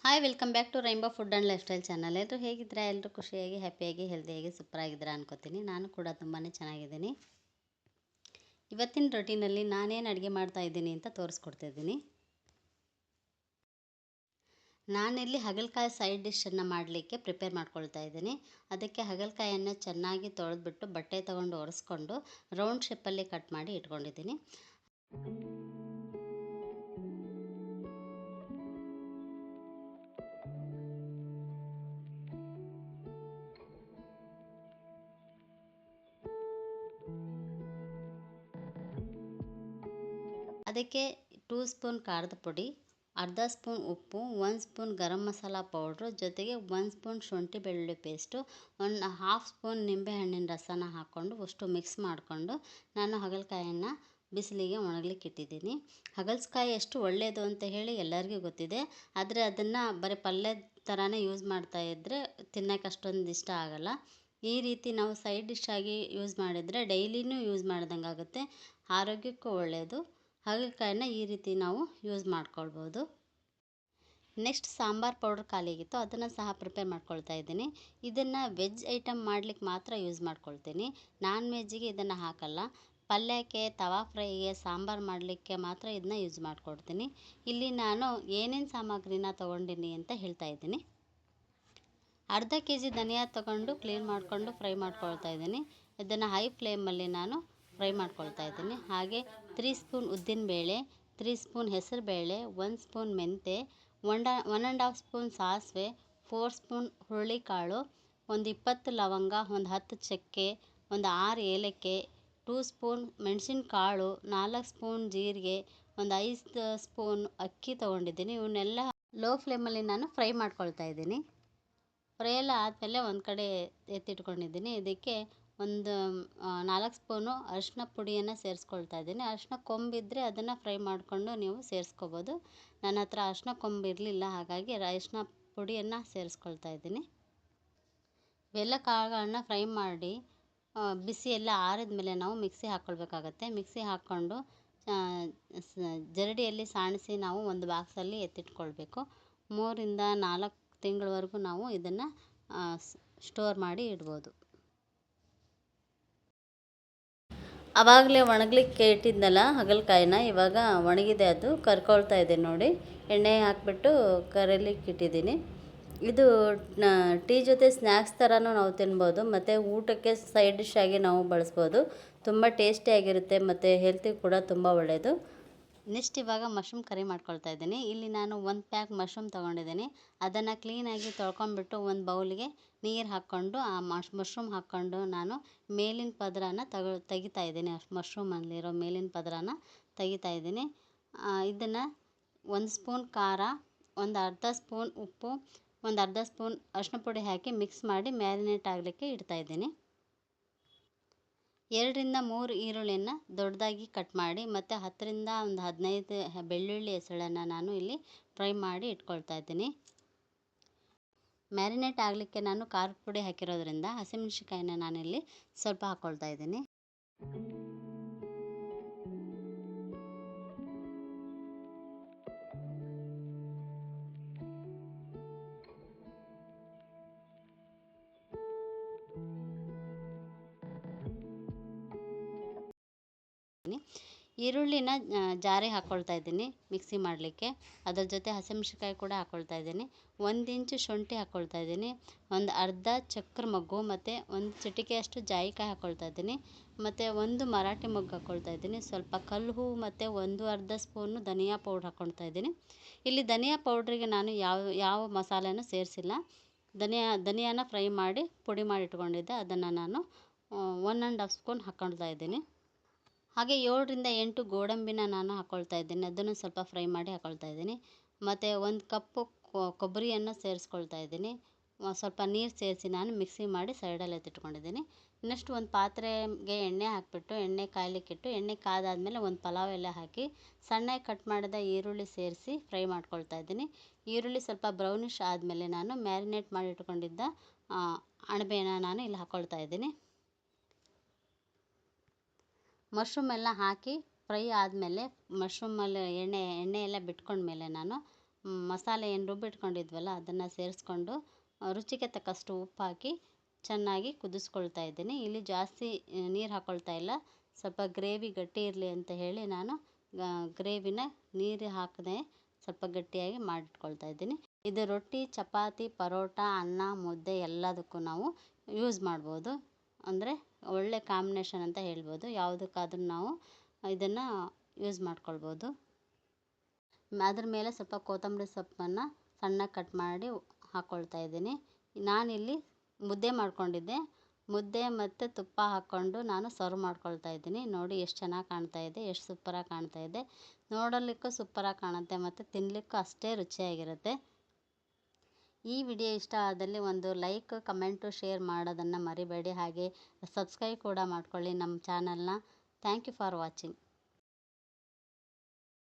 Hi welcome back to Rainbow food and lifestyle channel. ಎಲ್ಲರೂ ಹೇಗಿದ್ದೀರಾ? ಎಲ್ಲರೂ ಖುಷಿಯಾಗಿ ಹ್ಯಾಪಿಯಾಗಿ ಹೆಲ್ದಿಯಾಗಿ ಸೂಪರಾಗಿದ್ದೀರಾ ಅನ್ಕೋತೀನಿ. ನಾನು ಕೂಡ ತುಂಬಾ ಚೆನ್ನಾಗಿದ್ದೀನಿ. ಇವತ್ತಿನ ರೊಟೀನಲ್ಲಿ ನಾನೇನು ಅಡುಗೆ ಮಾಡ್ತಾ ಇದ್ದೀನಿ ಅಂತ ತೋರಿಸ್ಕೊಡ್ತಾಯಿದ್ದೀನಿ. ನಾನಿಲ್ಲಿ ಹಾಗಲಕಾಯಿ ಸೈಡ್ ಡಿಶನ್ನು ಮಾಡಲಿಕ್ಕೆ ಪ್ರಿಪೇರ್ ಮಾಡ್ಕೊಳ್ತಾ ಇದ್ದೀನಿ. ಅದಕ್ಕೆ ಹಾಗಲಕಾಯನ್ನು ಚೆನ್ನಾಗಿ ತೊಳೆದ್ಬಿಟ್ಟು ಬಟ್ಟೆ ತೊಗೊಂಡು ಒರೆಸ್ಕೊಂಡು ರೌಂಡ್ ಶೇಪಲ್ಲಿ ಕಟ್ ಮಾಡಿ ಇಟ್ಕೊಂಡಿದ್ದೀನಿ. ಅದಕ್ಕೆ 2 ಸ್ಪೂನ್ ಖಾರದ ಪುಡಿ, ಅರ್ಧ ಸ್ಪೂನ್ ಉಪ್ಪು, 1 ಸ್ಪೂನ್ ಗರಂ ಮಸಾಲ ಪೌಡ್ರು, ಜೊತೆಗೆ 1 ಸ್ಪೂನ್ ಶುಂಠಿ ಬೆಳ್ಳುಳ್ಳಿ ಪೇಸ್ಟು, ಒಂದು ಹಾಫ್ ಸ್ಪೂನ್ ನಿಂಬೆಹಣ್ಣಿನ ರಸನ ಹಾಕ್ಕೊಂಡು ಅಷ್ಟು ಮಿಕ್ಸ್ ಮಾಡಿಕೊಂಡು ನಾನು ಹಾಗಲಕಾಯನ್ನು ಬಿಸಿಲಿಗೆ ಒಣಗಲಿಕ್ಕೆ ಇಟ್ಟಿದ್ದೀನಿ. ಹಾಗಲಕಾಯಿ ಎಷ್ಟು ಒಳ್ಳೆಯದು ಅಂತ ಹೇಳಿ ಎಲ್ಲರಿಗೂ ಗೊತ್ತಿದೆ. ಆದರೆ ಅದನ್ನು ಬರೀ ಪಲ್ಯದ ಥರನೇ ಯೂಸ್ ಮಾಡ್ತಾ ಇದ್ದರೆ ತಿನ್ನೋಕೆ ಅಷ್ಟೊಂದು ಇಷ್ಟ ಆಗೋಲ್ಲ. ಈ ರೀತಿ ನಾವು ಸೈಡ್ ಡಿಶ್ ಆಗಿ ಯೂಸ್ ಮಾಡಿದರೆ ಡೈಲಿನೂ ಯೂಸ್ ಮಾಡ್ದಂಗೆ ಆಗುತ್ತೆ, ಆರೋಗ್ಯಕ್ಕೂ ಒಳ್ಳೆಯದು. ಹಾಗಲಕಾಯಿನ ಈ ರೀತಿ ನಾವು ಯೂಸ್ ಮಾಡ್ಕೊಳ್ಬೋದು. ನೆಕ್ಸ್ಟ್ ಸಾಂಬಾರು ಪೌಡ್ರ್ ಖಾಲಿಯಾಗಿತ್ತು, ಅದನ್ನು ಸಹ ಪ್ರಿಪೇರ್ ಮಾಡ್ಕೊಳ್ತಾ ಇದ್ದೀನಿ. ಇದನ್ನು ವೆಜ್ ಐಟಮ್ ಮಾಡಲಿಕ್ಕೆ ಮಾತ್ರ ಯೂಸ್ ಮಾಡ್ಕೊಳ್ತೀನಿ. ನಾನ್ ವೆಜ್ಜಿಗೆ ಇದನ್ನು ಹಾಕಲ್ಲ. ಪಲ್ಯಕ್ಕೆ, ತವಾ ಫ್ರೈಗೆ, ಸಾಂಬಾರು ಮಾಡಲಿಕ್ಕೆ ಮಾತ್ರ ಇದನ್ನ ಯೂಸ್ ಮಾಡ್ಕೊಡ್ತೀನಿ. ಇಲ್ಲಿ ನಾನು ಏನೇನು ಸಾಮಗ್ರಿನ ತೊಗೊಂಡಿನಿ ಅಂತ ಹೇಳ್ತಾ ಇದ್ದೀನಿ. ಅರ್ಧ ಕೆಜಿ ಧನಿಯಾ ತೊಗೊಂಡು ಕ್ಲೀನ್ ಮಾಡಿಕೊಂಡು ಫ್ರೈ ಮಾಡ್ಕೊಳ್ತಾ ಇದ್ದೀನಿ. ಇದನ್ನು ಹೈ ಫ್ಲೇಮಲ್ಲಿ ನಾನು ಫ್ರೈ ಮಾಡ್ಕೊಳ್ತಾ ಇದ್ದೀನಿ. ಹಾಗೆ 3 ಸ್ಪೂನ್ ಉದ್ದಿನಬೇಳೆ, 3 ಸ್ಪೂನ್ ಹೆಸರುಬೇಳೆ, 1 ಸ್ಪೂನ್ ಮೆಂತೆ, 1.5 ಸ್ಪೂನ್ ಸಾಸಿವೆ, 4 ಸ್ಪೂನ್ ಹುರುಳಿಕಾಳು, ಒಂದು 20 ಲವಂಗ, ಒಂದು 10 ಚಕ್ಕೆ, ಒಂದು 6 ಏಲಕ್ಕಿ, 2 ಸ್ಪೂನ್ ಮೆಣಸಿನಕಾಳು, 4 ಸ್ಪೂನ್ ಜೀರಿಗೆ, ಒಂದು 5 ಸ್ಪೂನ್ ಅಕ್ಕಿ ತೊಗೊಂಡಿದ್ದೀನಿ. ಇವನ್ನೆಲ್ಲ ಲೋ ಫ್ಲೇಮಲ್ಲಿ ನಾನು ಫ್ರೈ ಮಾಡ್ಕೊಳ್ತಾ ಇದ್ದೀನಿ. ಫ್ರೈ ಎಲ್ಲ ಆದಮೇಲೆ ಒಂದು ಕಡೆ ಎತ್ತಿಟ್ಕೊಂಡಿದ್ದೀನಿ. ಇದಕ್ಕೆ ಒಂದು 4 ಸ್ಪೂನು ಅರಿಶಿನ ಪುಡಿಯನ್ನು ಸೇರಿಸ್ಕೊಳ್ತಾ ಇದ್ದೀನಿ. ಅರಿಶಿನ ಕೊಂಬಿದ್ದರೆ ಅದನ್ನು ಫ್ರೈ ಮಾಡಿಕೊಂಡು ನೀವು ಸೇರಿಸ್ಕೋಬೋದು. ನನ್ನ ಹತ್ರ ಅರಿಶಿನ ಕೊಂಬು ಇರಲಿಲ್ಲ, ಹಾಗಾಗಿ ಅರಿಶಿನ ಪುಡಿಯನ್ನು ಸೇರಿಸ್ಕೊಳ್ತಾ ಇದ್ದೀನಿ. ಇವೆಲ್ಲ ಕಾಳುಗಳನ್ನ ಫ್ರೈ ಮಾಡಿ ಬಿಸಿ ಎಲ್ಲ ಆರಿದ ಮೇಲೆ ನಾವು ಮಿಕ್ಸಿ ಹಾಕ್ಕೊಳ್ಬೇಕಾಗತ್ತೆ. ಮಿಕ್ಸಿ ಹಾಕ್ಕೊಂಡು ಜರಡಿಯಲ್ಲಿ ಸಾಣಿಸಿ ನಾವು ಒಂದು ಬಾಕ್ಸಲ್ಲಿ ಎತ್ತಿಟ್ಕೊಳ್ಬೇಕು. 3 ಇಂದ 4 ತಿಂಗಳವರೆಗೂ ನಾವು ಇದನ್ನು ಸ್ಟೋರ್ ಮಾಡಿ ಇಡ್ಬೋದು. ಆವಾಗಲೇ ಒಣಗಲಿಕ್ಕೆ ಇಟ್ಟಿದ್ನಲ್ಲ ಹಾಗಲಕಾಯಿನ, ಇವಾಗ ಒಣಗಿದೆ, ಅದು ಕರ್ಕೊಳ್ತಾ ಇದೆ ನೋಡಿ. ಎಣ್ಣೆ ಹಾಕಿಬಿಟ್ಟು ಕರಿಲಿಕ್ಕೆ ಇಟ್ಟಿದ್ದೀನಿ. ಇದು ಟೀ ಜೊತೆ ಸ್ನ್ಯಾಕ್ಸ್ ಥರನೂ ನಾವು ತಿನ್ಬೋದು, ಮತ್ತು ಊಟಕ್ಕೆ ಸೈಡ್ ಡಿಶ್ ಆಗಿ ನಾವು ಬಳಸ್ಬೋದು. ತುಂಬ ಟೇಸ್ಟಿಯಾಗಿರುತ್ತೆ ಮತ್ತು ಹೆಲ್ತಿಗೆ ಕೂಡ ತುಂಬ ಒಳ್ಳೆಯದು. ನೆಕ್ಸ್ಟ್ ಇವಾಗ ಮಶ್ರೂಮ್ ಕರಿ ಮಾಡ್ಕೊಳ್ತಾ ಇದ್ದೀನಿ. ಇಲ್ಲಿ ನಾನು 1 ಪ್ಯಾಕ್ ಮಶ್ರೂಮ್ ತೊಗೊಂಡಿದ್ದೀನಿ. ಅದನ್ನು ಕ್ಲೀನಾಗಿ ತೊಳ್ಕೊಂಬಿಟ್ಟು ಒಂದು ಬೌಲ್ಗೆ ನೀರು ಹಾಕ್ಕೊಂಡು ಆ ಮಶ್ರೂಮ್ ಹಾಕ್ಕೊಂಡು ನಾನು ಮೇಲಿನ ಪದರನ ತೆಗಿತಾ ಇದ್ದೀನಿ. ಮಶ್ರೂಮಲ್ಲಿರೋ ಮೇಲಿನ ಪದರನ ತೆಗಿತಾ ಇದ್ದೀನಿ. ಇದನ್ನು 1 ಸ್ಪೂನ್ ಖಾರ, ಒಂದು ಅರ್ಧ ಸ್ಪೂನ್ ಉಪ್ಪು, ಒಂದು ಅರ್ಧ ಸ್ಪೂನ್ ಅರಿಶಿನ ಪುಡಿ ಹಾಕಿ ಮಿಕ್ಸ್ ಮಾಡಿ ಮ್ಯಾರಿನೇಟ್ ಆಗಲಿಕ್ಕೆ ಇಡ್ತಾಯಿದ್ದೀನಿ. 2 ರಿಂದ 3 ಈರುಳ್ಳಿನ ದೊಡ್ಡದಾಗಿ ಕಟ್ ಮಾಡಿ ಮತ್ತು 10 ರಿಂದ 15 ಬೆಳ್ಳುಳ್ಳಿ ಹೆಸಳನ್ನು ನಾನು ಇಲ್ಲಿ ಫ್ರೈ ಮಾಡಿ ಇಟ್ಕೊಳ್ತಾ ಇದ್ದೀನಿ. ಮ್ಯಾರಿನೇಟ್ ಆಗಲಿಕ್ಕೆ ನಾನು ಖಾರದ ಪುಡಿ ಹಾಕಿರೋದ್ರಿಂದ ಹಸಿಮೆಣಸಿನ್ಕಾಯಿನ ನಾನಿಲ್ಲಿ ಸ್ವಲ್ಪ ಹಾಕ್ಕೊಳ್ತಾ ಇದ್ದೀನಿ. ಈರುಳ್ಳಿನ ಜಾರಿಗೆ ಹಾಕ್ಕೊಳ್ತಾ ಇದ್ದೀನಿ ಮಿಕ್ಸಿ ಮಾಡಲಿಕ್ಕೆ. ಅದರ ಜೊತೆ ಹಸಿಮೆಣಸಿನ್ಕಾಯಿ ಕೂಡ ಹಾಕ್ಕೊಳ್ತಾ ಇದ್ದೀನಿ. 1 ಇಂಚು ಶುಂಠಿ ಹಾಕ್ಕೊಳ್ತಾ ಇದ್ದೀನಿ. ಒಂದು ಅರ್ಧ ಚಕ್ರ ಮೊಗ್ಗು ಮತ್ತು ಒಂದು ಚಿಟಿಕೆಯಷ್ಟು ಜಾಯಿಕಾಯಿ ಹಾಕ್ಕೊಳ್ತಾ ಇದ್ದೀನಿ. ಮತ್ತು ಒಂದು ಮರಾಠಿ ಮೊಗ್ಗು ಹಾಕ್ಕೊಳ್ತಾ ಇದ್ದೀನಿ. ಸ್ವಲ್ಪ ಕಲ್ಲು ಹೂವು ಮತ್ತು 1/2 ಸ್ಪೂನು ಧನಿಯಾ ಪೌಡ್ರ್ ಹಾಕ್ಕೊಳ್ತಾ ಇದ್ದೀನಿ. ಇಲ್ಲಿ ಧನಿಯಾ ಪೌಡ್ರಿಗೆ ನಾನು ಯಾವ ಮಸಾಲೆನೂ ಸೇರಿಸಿಲ್ಲ. ಧನಿಯಾನ ಫ್ರೈ ಮಾಡಿ ಪುಡಿ ಮಾಡಿ ಇಟ್ಕೊಂಡಿದ್ದೆ, ಅದನ್ನು ನಾನು 1.5 ಸ್ಪೂನ್ ಹಾಕ್ಕೊಳ್ತಾ ಇದ್ದೀನಿ. ಹಾಗೆ 7 ರಿಂದ 8 ಗೋಡಂಬಿನ ನಾನು ಹಾಕ್ಕೊಳ್ತಾ ಇದ್ದೀನಿ. ಅದನ್ನು ಸ್ವಲ್ಪ ಫ್ರೈ ಮಾಡಿ ಹಾಕ್ಕೊಳ್ತಾ ಇದ್ದೀನಿ. ಮತ್ತು 1 ಕಪ್ಪು ಕೊಬ್ಬರಿಯನ್ನು ಸೇರಿಸ್ಕೊಳ್ತಾ ಇದ್ದೀನಿ. ಸ್ವಲ್ಪ ನೀರು ಸೇರಿಸಿ ನಾನು ಮಿಕ್ಸಿ ಮಾಡಿ ಸೈಡಲ್ಲಿ ಎತ್ತಿಟ್ಕೊಂಡಿದ್ದೀನಿ. ನೆಕ್ಸ್ಟ್ ಒಂದು ಪಾತ್ರೆಗೆ ಎಣ್ಣೆ ಹಾಕಿಬಿಟ್ಟು ಎಣ್ಣೆ ಕಾಯಲಿಕ್ಕಿಟ್ಟು ಎಣ್ಣೆ ಕಾದಾದಮೇಲೆ ಒಂದು ಪಲಾವ್ ಎಲೆ ಹಾಕಿ ಸಣ್ಣಗೆ ಕಟ್ ಮಾಡಿದ ಈರುಳ್ಳಿ ಸೇರಿಸಿ ಫ್ರೈ ಮಾಡ್ಕೊಳ್ತಾ ಇದ್ದೀನಿ. ಈರುಳ್ಳಿ ಸ್ವಲ್ಪ ಬ್ರೌನಿಷ್ ಆದಮೇಲೆ ನಾನು ಮ್ಯಾರಿನೇಟ್ ಮಾಡಿ ಇಟ್ಕೊಂಡಿದ್ದ ಅಣಬೆನ ನಾನು ಇಲ್ಲಿ ಹಾಕ್ಕೊಳ್ತಾ ಇದ್ದೀನಿ. ಮಶ್ರೂಮ್ ಎಲ್ಲ ಹಾಕಿ ಫ್ರೈ ಆದಮೇಲೆ ಮಶ್ರೂಮಲ್ಲಿ ಎಣ್ಣೆ ಎಲ್ಲ ಬಿಟ್ಕೊಂಡ್ಮೇಲೆ ನಾನು ಮಸಾಲೆ ಏನು ರುಬ್ಬಿಟ್ಕೊಂಡಿದ್ವಲ್ಲ ಅದನ್ನು ಸೇರಿಸ್ಕೊಂಡು ರುಚಿಗೆ ತಕ್ಕಷ್ಟು ಉಪ್ಪು ಹಾಕಿ ಚೆನ್ನಾಗಿ ಕುದಿಸ್ಕೊಳ್ತಾ ಇದ್ದೀನಿ. ಇಲ್ಲಿ ಜಾಸ್ತಿ ನೀರು ಹಾಕ್ಕೊಳ್ತಾ ಇಲ್ಲ, ಸ್ವಲ್ಪ ಗ್ರೇವಿ ಗಟ್ಟಿ ಇರಲಿ ಅಂತ ಹೇಳಿ ನಾನು ಗ್ರೇವಿನ ನೀರು ಹಾಕದೆ ಸ್ವಲ್ಪ ಗಟ್ಟಿಯಾಗಿ ಮಾಡಿಟ್ಕೊಳ್ತಾ ಇದ್ದೀನಿ. ಇದು ರೊಟ್ಟಿ, ಚಪಾತಿ, ಪರೋಟ, ಅನ್ನ, ಮುದ್ದೆ ಎಲ್ಲದಕ್ಕೂ ನಾವು ಯೂಸ್ ಮಾಡ್ಬೋದು. ಅಂದರೆ ಒಳ್ಳೆ ಕಾಂಬಿನೇಷನ್ ಅಂತ ಹೇಳ್ಬೋದು. ಯಾವುದಕ್ಕಾದ್ರೂ ನಾವು ಇದನ್ನು ಯೂಸ್ ಮಾಡ್ಕೊಳ್ಬೋದು. ಅದ್ರ ಮೇಲೆ ಸ್ವಲ್ಪ ಕೊತ್ತಂಬರಿ ಸೊಪ್ಪನ್ನು ಸಣ್ಣಗೆ ಕಟ್ ಮಾಡಿ ಹಾಕ್ಕೊಳ್ತಾ ಇದ್ದೀನಿ. ನಾನಿಲ್ಲಿ ಮುದ್ದೆ ಮಾಡ್ಕೊಂಡಿದ್ದೆ, ಮುದ್ದೆ ಮತ್ತು ತುಪ್ಪ ಹಾಕ್ಕೊಂಡು ನಾನು ಸರ್ವ್ ಮಾಡ್ಕೊಳ್ತಾ ಇದ್ದೀನಿ. ನೋಡಿ ಎಷ್ಟು ಚೆನ್ನಾಗಿ ಕಾಣ್ತಾ ಇದೆ, ಎಷ್ಟು ಸೂಪರಾಗಿ ಕಾಣ್ತಾ ಇದೆ. ನೋಡಲಿಕ್ಕೂ ಸೂಪರಾಗಿ ಕಾಣುತ್ತೆ ಮತ್ತು ತಿನ್ನಲಿಕ್ಕೂ ಅಷ್ಟೇ ರುಚಿಯಾಗಿರುತ್ತೆ. ಈ ವಿಡಿಯೋ ಇಷ್ಟ ಆದಲ್ಲಿ ಒಂದು ಲೈಕ್, ಕಮೆಂಟು, ಶೇರ್ ಮಾಡೋದನ್ನು ಮರಿಬೇಡಿ. ಹಾಗೆ ಸಬ್ಸ್ಕ್ರೈಬ್ ಕೂಡ ಮಾಡ್ಕೊಳ್ಳಿ ನಮ್ಮ ಚಾನಲ್ನ. Thank you for watching.